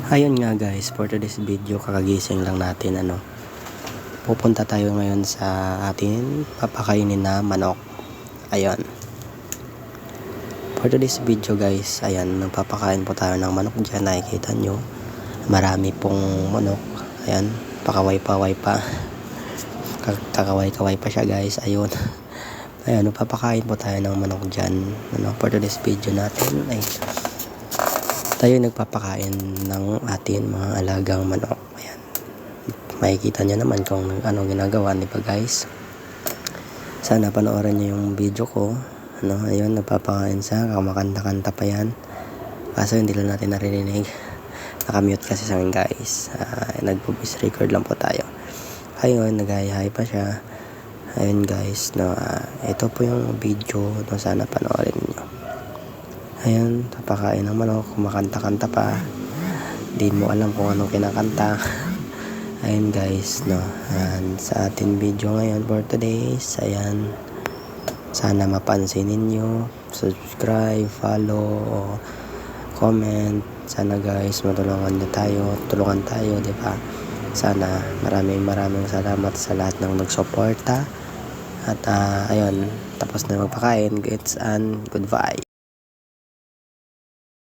Ayun nga guys, for today's video, kakagising lang natin pupunta tayo ngayon sa atin papakainin na manok. Ayun. For today's video guys, ayan, magpapakain po tayo ng manok dyan. Nakikita nyo, marami pong manok. Ayan, pakaway-paway pa. Kakaway-kaway pa siya guys. Ayun. Ayan, magpapakain po tayo ng manok dyan. For today's video natin ay tayo nagpapakain ng atin mga alagang manok. Ayan. Makikita nyo naman kung ano ginagawa, di ba guys? Sana panoorin nyo yung video ko. Ayun, nagpapakain siya. Kumakanta-kanta pa yan. Kaso hindi lang natin naririnig. Nakamute kasi sa akin guys. Nag-voice record lang po tayo. Ayun, nag-hi-hi pa siya. Ayun guys, ito po yung video. Sana panoorin nyo. Ayun, papakain ng manok, kumakanta-kanta pa. Di mo alam kung anong kinakanta. Ayun guys, and sa ating video ngayon for today's, ayan, sana mapansin ninyo, subscribe, follow, comment. Sana guys, tulungan tayo, di ba? Sana maraming salamat sa lahat ng nagsuporta. At ayun, tapos na magpakain. It's and goodbye.